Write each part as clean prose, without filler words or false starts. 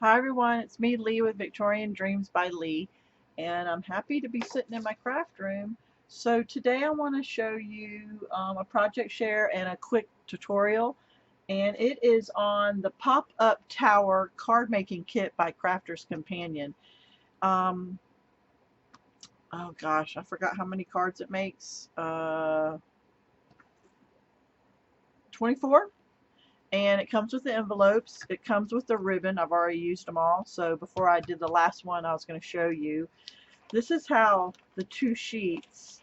Hi everyone, it's me Leigh with Victorian Dreams by Leigh, and I'm happy to be sitting in my craft room. So today I want to show you a project share and a quick tutorial, and it is on the pop-up tower card making kit by Crafter's Companion. Um, oh gosh, I forgot how many cards it makes. 24? And it comes with the envelopes. It comes with the ribbon. I've already used them all, so before I did the last one I was going to show you. This is how the two sheets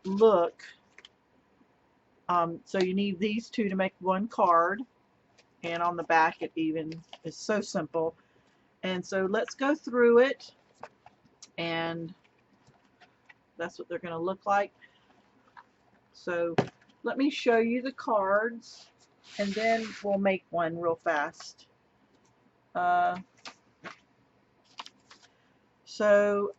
look. So you need these two to make one card, and on the back it even is so simple. And so let's go through it, and that's what they're going to look like. So let me show you the cards, and then we'll make one real fast. Uh, so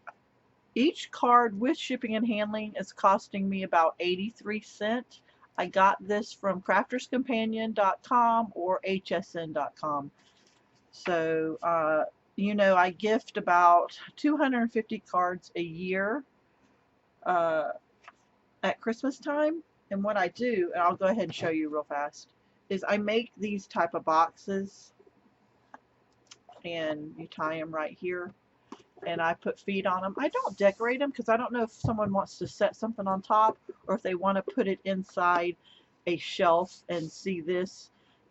each card with shipping and handling is costing me about 83 cents. I got this from crafterscompanion.com or hsn.com. So, I gift about 250 cards a year uh, at Christmas time. And what I do, and I'll go ahead and show you real fast, is I make these type of boxes, and you tie them right here, and I put feet on them. I don't decorate them because I don't know if someone wants to set something on top or if they want to put it inside a shelf and see this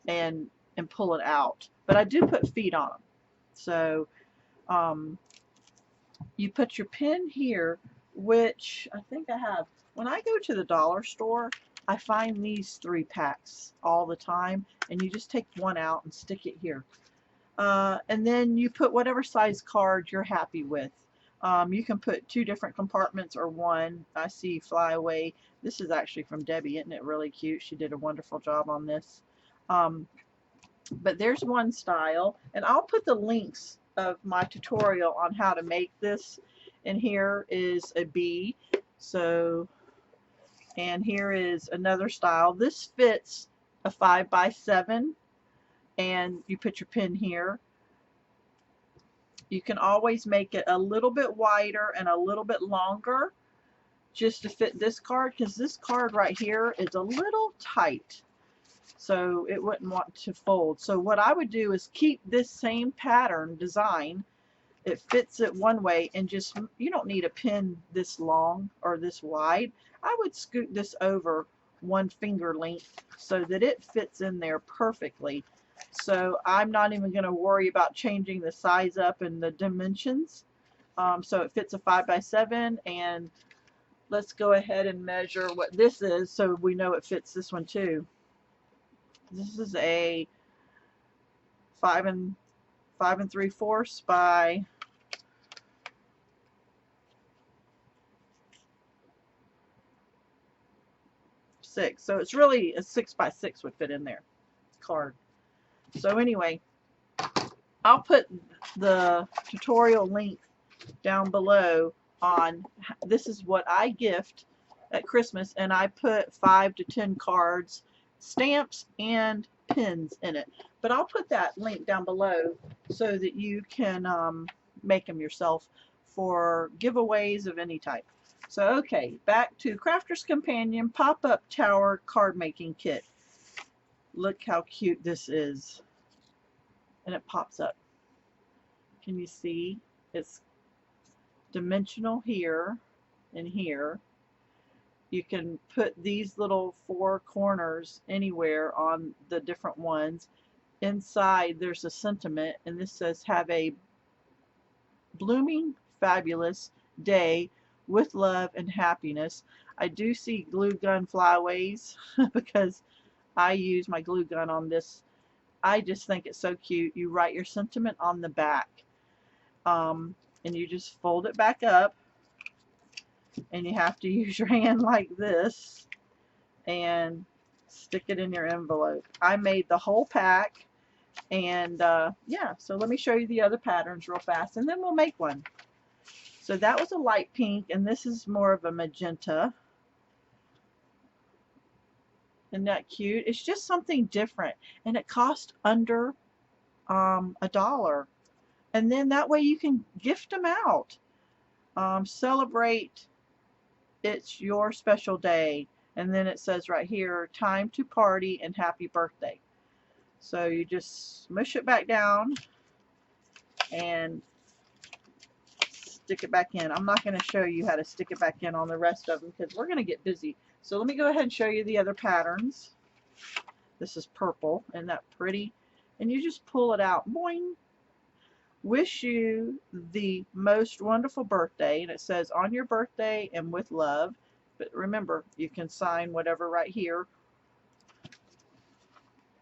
and pull it out. But I do put feet on them. So um, you put your pin here, which I think I have. When I go to the dollar store, I find these 3 packs all the time, and you just take one out and stick it here. And then you put whatever size card you're happy with. You can put 2 different compartments or one. I see Fly Away. This is actually from Debbie. Isn't it really cute? She did a wonderful job on this. Um, but there's one style, and I'll put the links of my tutorial on how to make this. And here is a bee. So, and here is another style. This fits a 5x7, and you put your pin here. You can always make it a little bit wider and a little bit longer just to fit this card, because this card right here is a little tight, so it wouldn't want to fold. So what I would do is keep this same pattern design. It fits it one way, and just, you don't need a pin this long or this wide. I would scoot this over 1 finger length so that it fits in there perfectly. So I'm not even going to worry about changing the size up and the dimensions. So it fits a 5x7, and let's go ahead and measure what this is so we know it fits this one too. This is a 5 3/4 by 6. So it's really a 6x6 would fit in there card. So anyway, I'll put the tutorial link down below on this is what I gift at Christmas, and I put 5 to 10 cards, stamps, and pins in it. But I'll put that link down below so that you can make them yourself for giveaways of any type. So okay, back to Crafter's Companion pop-up tower card making kit. Look how cute this is, and it pops up. Can you see? It's dimensional here and here. You can put these little 4 corners anywhere on the different ones. Inside there's a sentiment, and this says, have a blooming fabulous day with love and happiness. I do see glue gun flyaways because I use my glue gun on this. I just think it's so cute. You write your sentiment on the back, and you just fold it back up, and you have to use your hand like this and stick it in your envelope. I made the whole pack, and yeah, so let me show you the other patterns real fast, and then we'll make one. So that was a light pink, and this is more of a magenta. Isn't that cute? It's just something different, and it cost under $1. And then that way you can gift them out. Celebrate, it's your special day. And then it says right here, time to party and happy birthday. So you just smush it back down and stick it back in. I'm not going to show you how to stick it back in on the rest of them because we're going to get busy. So let me go ahead and show you the other patterns. This is purple. Isn't that pretty? And you just pull it out. Boing. Wish you the most wonderful birthday. And it says on your birthday and with love. But remember, you can sign whatever right here.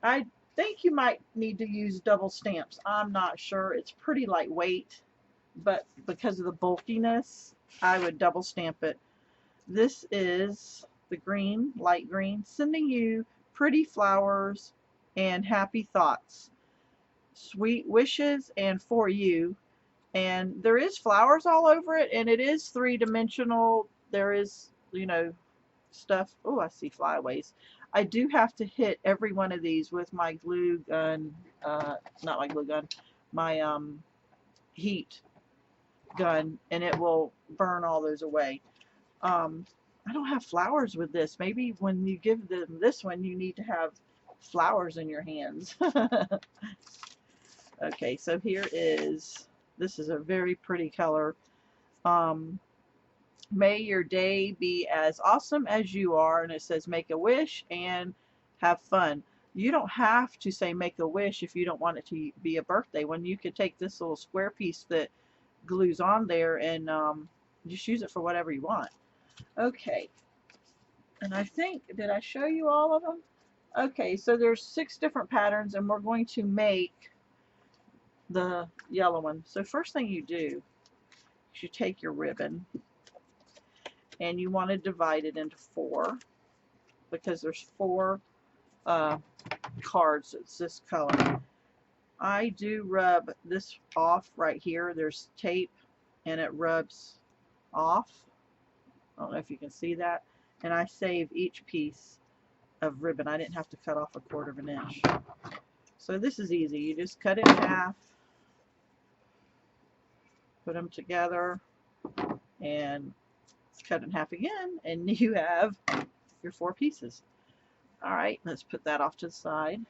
I think you might need to use double stamps. I'm not sure. It's pretty lightweight, but because of the bulkiness, I would double stamp it. This is the green, light green, sending you pretty flowers and happy thoughts, sweet wishes, and for you. And there is flowers all over it, and it is three-dimensional. There is, you know, stuff. Oh, I see flyaways. I do have to hit every one of these with my glue gun, not my glue gun, my heat gun, and it will burn all those away. I don't have flowers with this. Maybe when you give them this one, you need to have flowers in your hands. Okay, so here is, this is a very pretty color. May your day be as awesome as you are, and it says make a wish and have fun. You don't have to say make a wish if you don't want it to be a birthday one. You could take this little square piece that glues on there and just use it for whatever you want. Okay, and I think, did I show you all of them? Okay, so there's 6 different patterns, and we're going to make the yellow one. So first thing you do is you take your ribbon and you want to divide it into 4 because there's 4 cards that's this color. I do rub this off right here. There's tape and it rubs off. I don't know if you can see that. And I save each piece of ribbon. I didn't have to cut off 1/4 inch. So this is easy. You just cut it in half, put them together, and cut in half again, and you have your 4 pieces. Alright, let's put that off to the side.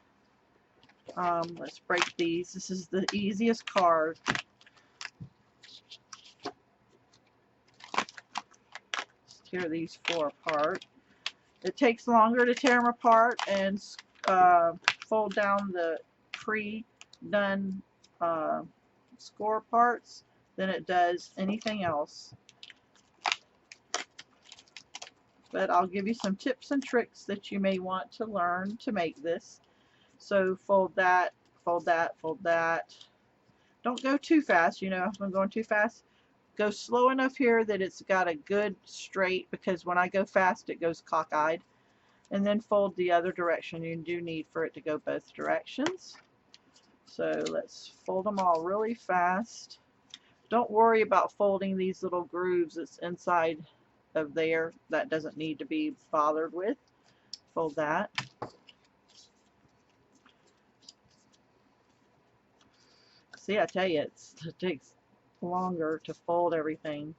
Let's break these. This is the easiest card. Let's tear these 4 apart. It takes longer to tear them apart and fold down the pre-done score parts than it does anything else. But I'll give you some tips and tricks that you may want to learn to make this. So fold that, fold that, fold that. Don't go too fast. You know, if I'm going too fast, go slow enough here that it's got a good straight, because when I go fast it goes cockeyed. And then fold the other direction. You do need for it to go both directions. So let's fold them all really fast. Don't worry about folding these little grooves that's inside of there. That doesn't need to be bothered with. Fold that. See, I tell you, it takes longer to fold everything.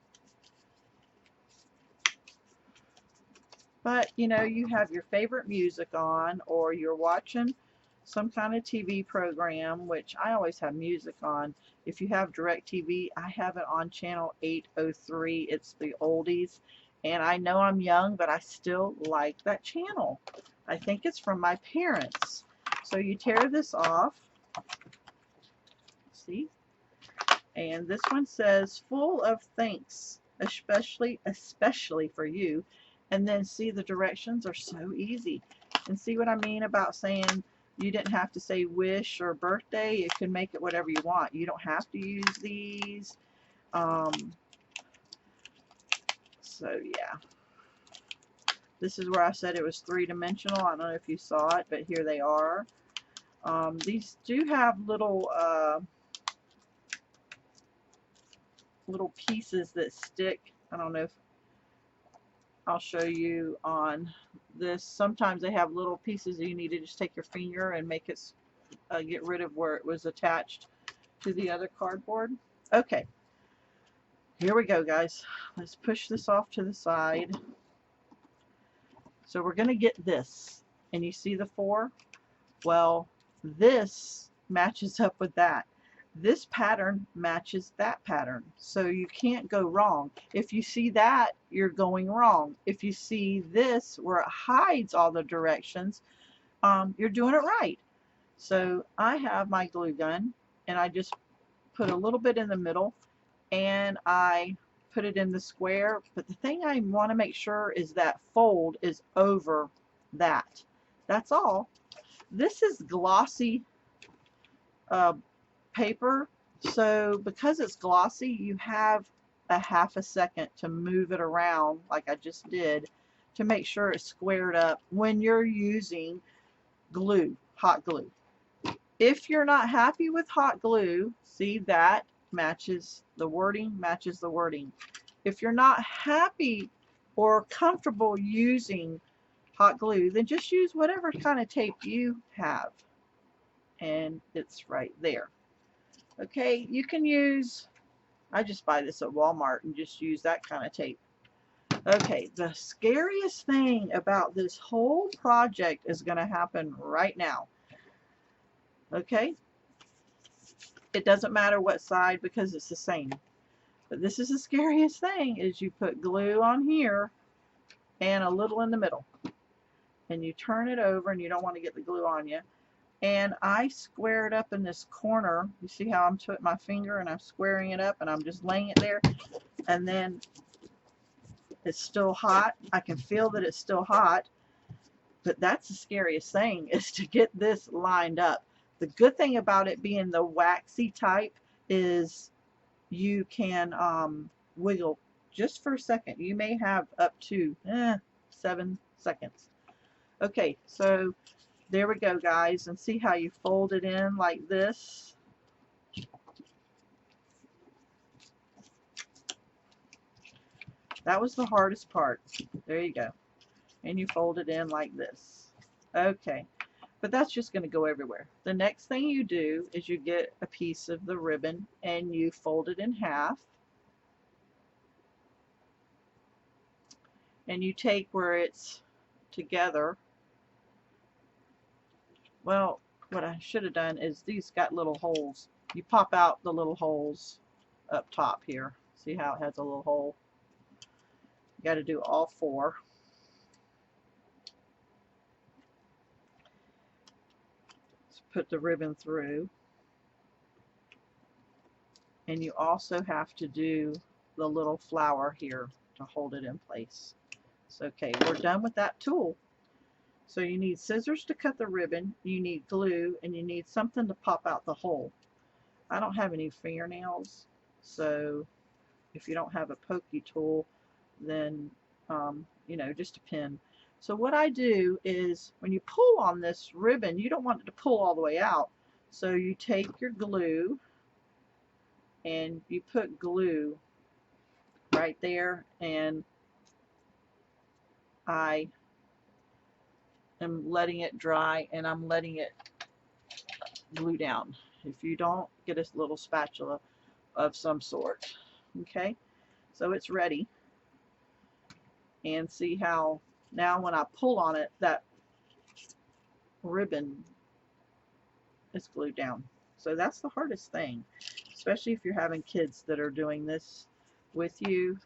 But, you know, you have your favorite music on, or you're watching some kind of TV program, which I always have music on. If you have DirecTV, I have it on channel 803. It's the oldies. And I know I'm young, but I still like that channel. I think it's from my parents. So you tear this off. See? And this one says, full of thanks, especially for you. And then see, the directions are so easy. And see what I mean about saying you didn't have to say wish or birthday. You can make it whatever you want. You don't have to use these. So yeah. This is where I said it was 3-dimensional. I don't know if you saw it, but here they are. These do have little pieces that stick. I don't know if I'll show you on this. Sometimes they have little pieces that you need to just take your finger and make it get rid of where it was attached to the other cardboard. Okay, here we go, guys. Let's push this off to the side. So we're going to get this. And you see the 4? Well, this matches up with that. This pattern matches that pattern. So you can't go wrong. If you see that, you're going wrong. If you see this where it hides all the directions, you're doing it right. So I have my glue gun, and I just put a little bit in the middle, and I put it in the square. But the thing I want to make sure is that fold is over that. That's all. This is glossy paper, so because it's glossy, you have a half a second to move it around like I just did to make sure it's squared up when you're using glue, hot glue. If you're not happy with hot glue, see that matches the wording, matches the wording. If you're not happy or comfortable using hot glue, then just use whatever kind of tape you have. And it's right there. Okay, you can use, I just buy this at Walmart and just use that kind of tape. Okay, the scariest thing about this whole project is going to happen right now. Okay, it doesn't matter what side because it's the same. But this is the scariest thing, is you put glue on here and a little in the middle. And you turn it over, and you don't want to get the glue on you. And I square it up in this corner. You see how I'm putting my finger and I'm squaring it up, and I'm just laying it there. And then it's still hot. I can feel that it's still hot. But that's the scariest thing, is to get this lined up. The good thing about it being the waxy type is you can wiggle just for a second. You may have up to 7 seconds. Okay, so there we go, guys, and see how you fold it in like this. That was the hardest part. There you go. And you fold it in like this. Okay, but that's just going to go everywhere. The next thing you do is you get a piece of the ribbon and you fold it in half. And you take where it's together. Well, what I should have done is these got little holes. You pop out the little holes up top here. See how it has a little hole? You got to do all 4. Let's put the ribbon through. And you also have to do the little flower here to hold it in place. So, okay, we're done with that tool. So you need scissors to cut the ribbon, you need glue, and you need something to pop out the hole. I don't have any fingernails, so if you don't have a pokey tool, then you know, just a pin. So what I do is, when you pull on this ribbon, you don't want it to pull all the way out. So you take your glue and you put glue right there, and I am letting it dry, and I'm letting it glue down. If you don't, get a little spatula of some sort. Okay, so it's ready. And see how now when I pull on it, that ribbon is glued down. So that's the hardest thing, especially if you're having kids that are doing this with you.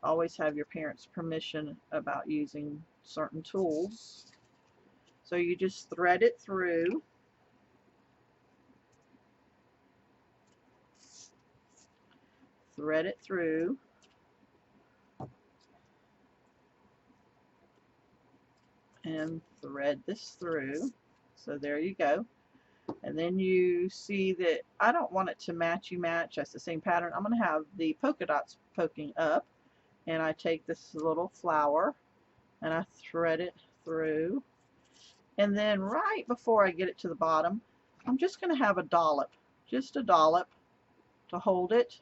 Always have your parents' permission about using certain tools. So you just thread it through. Thread it through. And thread this through. So there you go. And then you see that I don't want it to matchy match. That's the same pattern. I'm going to have the polka dots poking up. And I take this little flower and I thread it through. And then right before I get it to the bottom, I'm just going to have a dollop. Just a dollop to hold it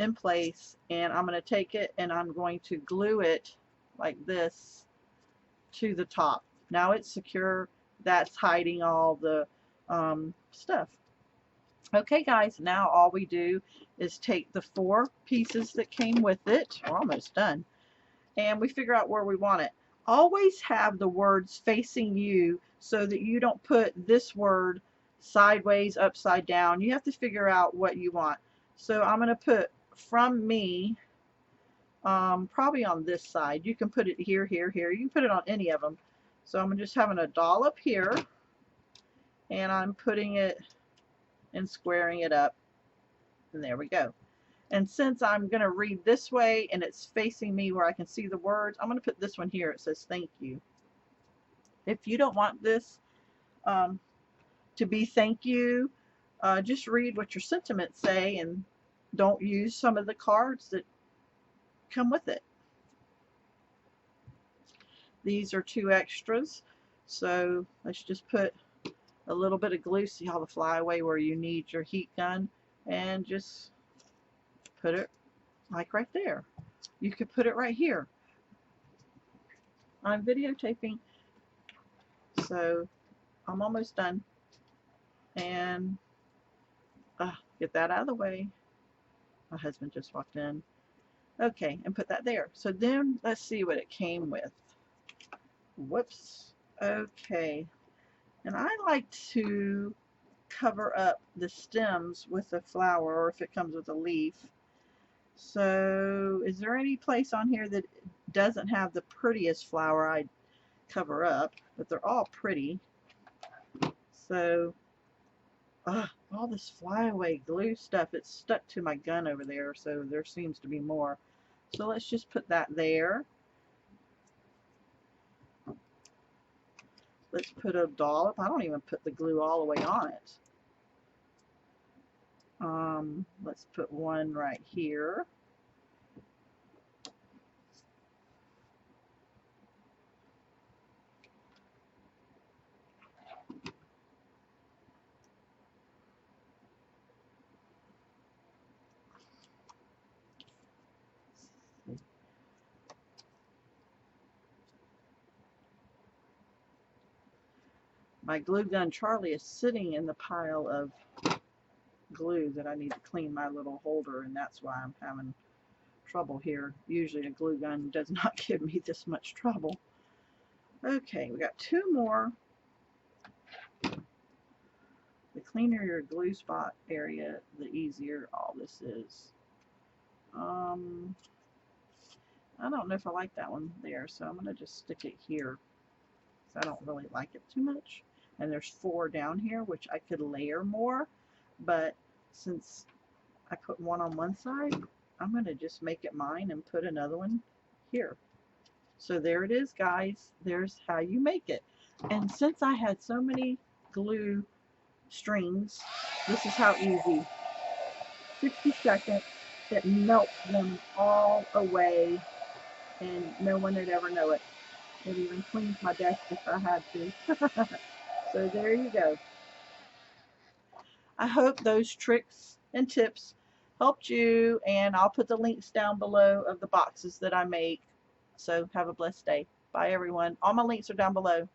in place. And I'm going to take it and I'm going to glue it like this to the top. Now it's secure. That's hiding all the stuff. Okay guys, now all we do is take the 4 pieces that came with it. We're almost done. And we figure out where we want it. Always have the words facing you so that you don't put this word sideways, upside down. You have to figure out what you want. So I'm going to put from me, probably on this side. You can put it here, here, here. You can put it on any of them. So I'm just having a dollop here, and I'm putting it and squaring it up. And there we go. And since I'm going to read this way and it's facing me where I can see the words, I'm going to put this one here. It says thank you. If you don't want this to be thank you, just read what your sentiments say and don't use some of the cards that come with it. These are 2 extras. So let's just put a little bit of glue. See how the flyaway where you need your heat gun, and just put it like right there. You could put it right here. I'm videotaping, so I'm almost done. And get that out of the way. My husband just walked in. Okay, and put that there. So then let's see what it came with. Whoops. Okay. And I like to cover up the stems with a flower, or if it comes with a leaf. So is there any place on here that doesn't have the prettiest flower I'd cover up? But they're all pretty. So all this flyaway glue stuff, it's stuck to my gun over there, so there seems to be more. So let's just put that there. Let's put a dollop. I don't even put the glue all the way on it. Let's put one right here. My glue gun Charlie is sitting in the pile of glue that I need to clean my little holder, and that's why I'm having trouble here. Usually a glue gun does not give me this much trouble. Okay, we got 2 more. The cleaner your glue spot area, the easier all this is. I don't know if I like that one there, so I'm going to just stick it here. I don't really like it too much. And there's 4 down here, which I could layer more, but since I put one on one side, I'm going to just make it mine and put another one here. So there it is, guys. There's how you make it. And since I had so many glue strings, this is how easy. 60 seconds, it melts them all away, and no one would ever know it. It even cleans my desk if I had to. So there you go. I hope those tricks and tips helped you, and I'll put the links down below of the boxes that I make. So have a blessed day. Bye everyone. All my links are down below.